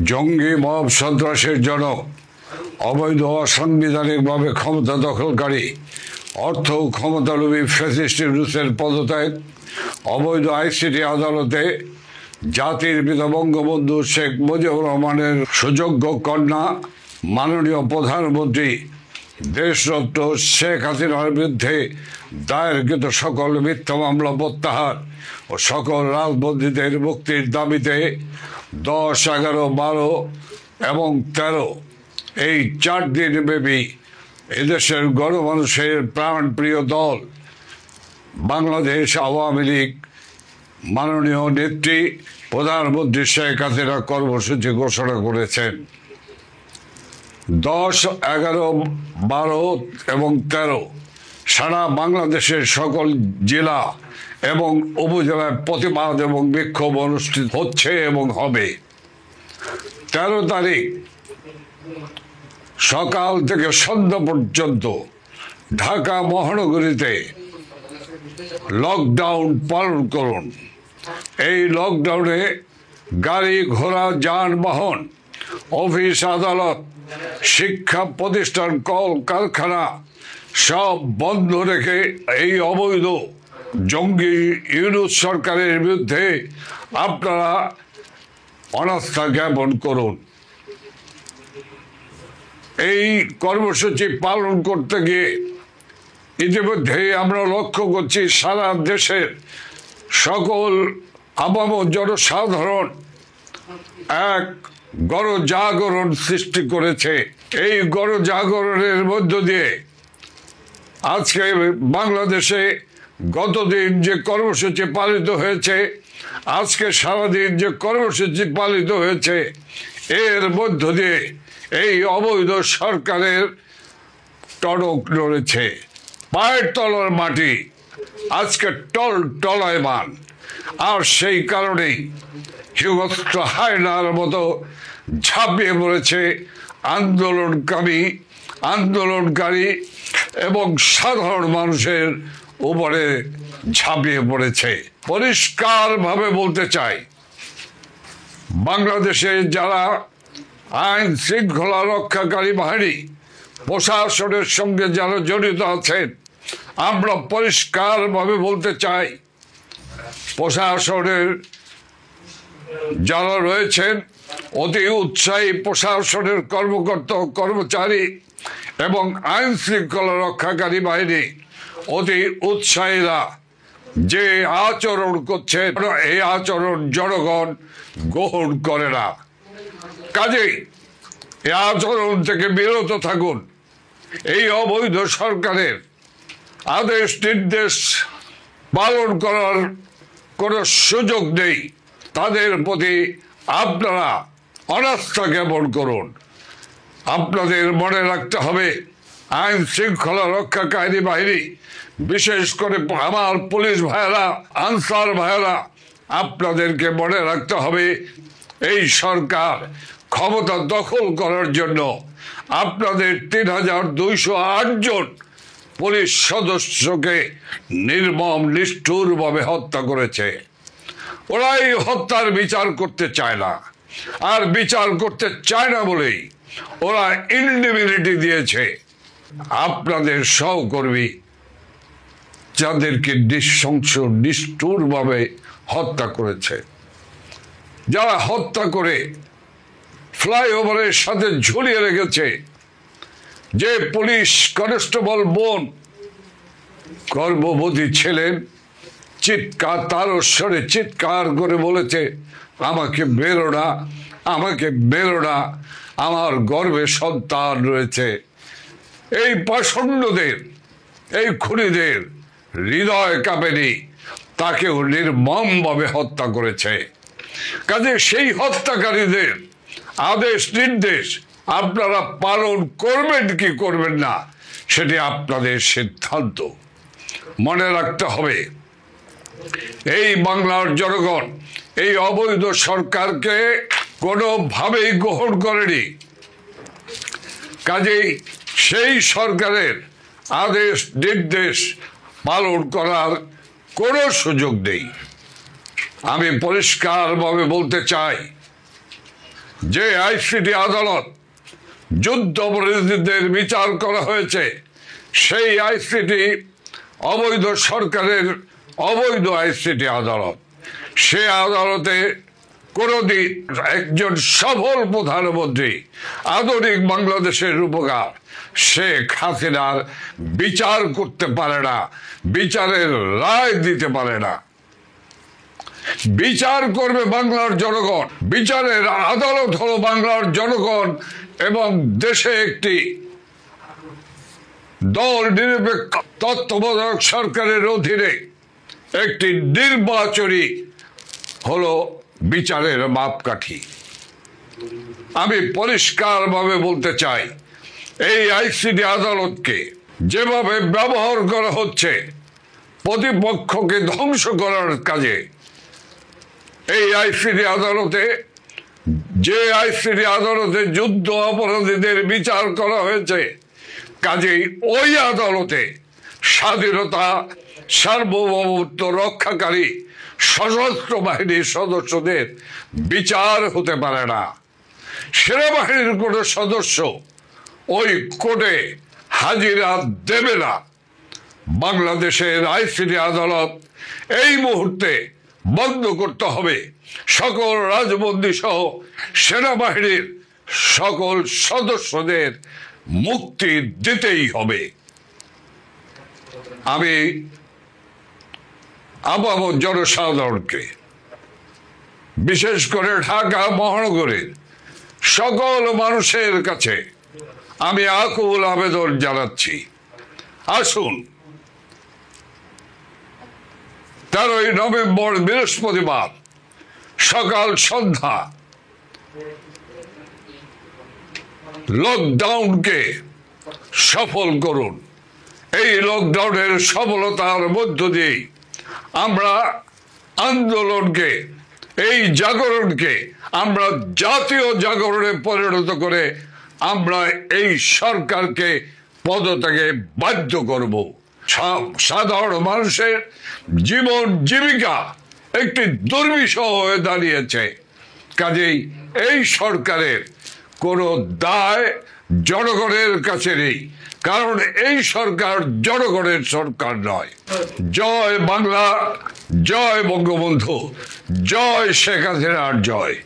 জঙ্গি মব সন্ত্রাসের জনক, অবৈধ অসাংবিধানিকভাবে ক্ষমতা দখলকারী, অর্থ ক্ষমতালোভী ফ্যাসিস্ট ইউনূসের পদত্যাগ, অবৈধ আইসিটি আদালতে জাতির পিতা বঙ্গবন্ধু শেখ মুজিবুর রহমানের সুযোগ্য কন্যা মাননীয় প্রধানমন্ত্রী দেশরত্ন শেখ হাসিনার বিরুদ্ধে দায়েরকৃত সকল মিথ্যা মামলা প্রত্যাহার ও সকল রাজবন্দীদের মুক্তির দাবিতে 10, 11, 12 এবং 13 এই 4 দিন ব্যাপী এদেশের গণমানুষের প্রাণপ্রিয় দল বাংলাদেশ আওয়ামী লীগ মাননীয় নেত্রী প্রধানমন্ত্রী শেখ হাসিনা কর্মসূচি ঘোষণা করেছেন। 10, 11, 12 এবং 13 সারা বাংলাদেশের সকল জেলা এবং উপজেলায় প্রতিবাদ এবং বিক্ষোভ অনুষ্ঠিত হচ্ছে এবং হবে। 13 তারিখ সকাল থেকে সন্ধ্যা পর্যন্ত ঢাকা মহানগরীতে লকডাউন পালন করুন। এই লকডাউনে গাড়ি ঘোড়া যানবাহন, অফিস আদালত, শিক্ষা প্রতিষ্ঠান, কল কারখানা সব বন্ধ রেখে এই অবৈধ জঙ্গি ইউনূস সরকারের বিরুদ্ধে আপনারা অনাস্থা জ্ঞাপন করুন। এই কর্মসূচি পালন করতে গিয়ে ইতিমধ্যে আমরা লক্ষ্য করছি সারা দেশের সকল আপাম জনসাধারণ এক গণজাগরণ সৃষ্টি করেছে। এই গণজাগরণের মধ্য দিয়ে আজকে বাংলাদেশে গতদিন যে কর্মসূচি পালিত হয়েছে, আজকে সারাদিন যে কর্মসূচি পালিত হয়েছে, এর মধ্য দিয়ে এই অবৈধ সরকারের টনক নড়েছে। পায়ের তলার মাটি আজকে টলায়মান। আর সেই কারণেই হিংস্র হায়নার মতো ঝাঁপিয়ে পড়েছে আন্দোলনকারী এবং সাধারণ মানুষের উপরে ঝাঁপিয়ে পড়েছে। পরিষ্কারভাবে বলতে চাই, বাংলাদেশে যারা আইন শৃঙ্খলা রক্ষাকারী বাহিনী প্রশাসনের সঙ্গে যারা জড়িত আছেন, আমরা পরিষ্কারভাবে বলতে চাই, প্রশাসনের যারা রয়েছেন অতি উৎসাহী প্রশাসনের কর্মকর্তা কর্মচারী এবং আইন শৃঙ্খলা রক্ষাকারী বাহিনী অতি উৎসাহীরা যে আচরণ করছে, এই আচরণ জনগণ গ্রহণ করে না। কাজেই এই আচরণ থেকে বিরত থাকুন। এই অবৈধ সরকারের আদেশ নির্দেশ পালন করার কোনো সুযোগ নেই। তাদের প্রতি আপনারা অনাস্থা জ্ঞাপন করুন। আপনাদের মনে রাখতে হবে, আইন শৃঙ্খলা রক্ষাকারী বাহিনী, বিশেষ করে আমার পুলিশ ভাইয়েরা, আনসার ভাইয়েরা, আপনাদেরকে মনে রাখতে হবে, এই সরকার ক্ষমতা দখল করার জন্য আপনাদের 3208 জন পুলিশ সদস্যকে নির্মম নিষ্ঠুরভাবে হত্যা করেছে। ওরা এই হত্যার বিচার করতে চায় না, আর বিচার করতে চায় না বলেই ওরা ইনডিমিনিটি দিয়েছে আপনাদের সহকর্মী, যাদেরকে নৃশংস নিষ্ঠুরভাবে হত্যা করেছে, যারা হত্যা করে ফ্লাইওভারের সাথে ঝুলিয়ে রেখেছে। যে পুলিশ কনস্টেবল বোন গর্ভবতী ছিলেন, তার স্বরে চিৎকার করে বলেছে, আমাকে বেরো না, আমাকে বেরো না, আমার গর্ভে সন্তান রয়েছে। এই পাষণ্ডদের, এই খুনিদের হৃদয় কাঁপেনি, তাকেও নির্মমভাবে হত্যা করেছে। কাজে সেই হত্যাকারীদের আদেশ নির্দেশ আপনারা পালন করবেন কি করবেন না, সেটি আপনাদের সিদ্ধান্ত। মনে রাখতে হবে, এই বাংলার জনগণ এই অবৈধ সরকারকে কোনোভাবেই গ্রহণ করেনি। কাজেই সেই সরকারের আদেশ নির্দেশ পালন করার কোনো সুযোগ নেই। আমি পরিষ্কারভাবে বলতে চাই, যে আইসিটি আদালত যুদ্ধ অপরাধীদের বিচার করা হয়েছে, সেই আইসিটি অবৈধ সরকারের অবৈধ আইসিটি আদালত। সে আদালতে কোনদিন একজন সফল প্রধানমন্ত্রী আধুনিক বাংলাদেশের রূপকার শেখ হাসিনার বিচার করতে পারে না, বিচারের রায় দিতে পারে না। বিচার করবে বাংলার জনগণ। বিচারের আদালত হলো বাংলার জনগণ এবং দেশে একটি দল নিরপেক্ষ তত্ত্বাবধায়ক সরকারের অধীনে একটি নির্বাচনী হলো বিচারের মাপকাঠি। আমি পরিষ্কারভাবে বলতে চাই, এই আইসিটি আদালতকে যেভাবে ব্যবহার করা হচ্ছে প্রতিপক্ষকে ধ্বংস করার কাজে, এই আইসিটি আদালতে যে আইসিটি আদালতে যুদ্ধ অপরাধীদের বিচার করা হয়েছে, কাজেই ওই আদালতে স্বাধীনতা সার্বভৌমত্ব রক্ষাকারী সশস্ত্র বাহিনীর সদস্যদের বিচার হতে পারে না। সেনাবাহিনীর কোনো সদস্য ওই কোর্টে হাজিরা দেবে না। বাংলাদেশের আইসিটি আদালত এই মুহূর্তে বন্ধ করতে হবে। সকল রাজবন্দী সহ সেনাবাহিনীর সকল সদস্যদের মুক্তি দিতেই হবে। আমি আপামর জনসাধারণকে, বিশেষ করে ঢাকা মহানগরের সকল মানুষের কাছে আমি আকুল আবেদন জানাচ্ছি, আসুন 13ই নভেম্বর বৃহস্পতিবার সকাল সন্ধ্যা লকডাউনকে সফল করুন। এই লকডাউনের সফলতার মধ্য দিয়ে আমরা আন্দোলনকে, এই জাগরণকে আমরা জাতীয় জাগরণে পরিণত করে আমরা এই সরকারকে পদত্যাগে বাধ্য করব। সাধারণ মানুষের জীবন জীবিকা একটি দুর্বিষহ হয়ে দাঁড়িয়েছে। কাজেই এই সরকারের কোনো দায় জনগণের কাছে নেই, কারণ এই সরকার জনগণের সরকার নয়। জয় বাংলা, জয় বঙ্গবন্ধু, জয় শেখ হাসিনার জয়।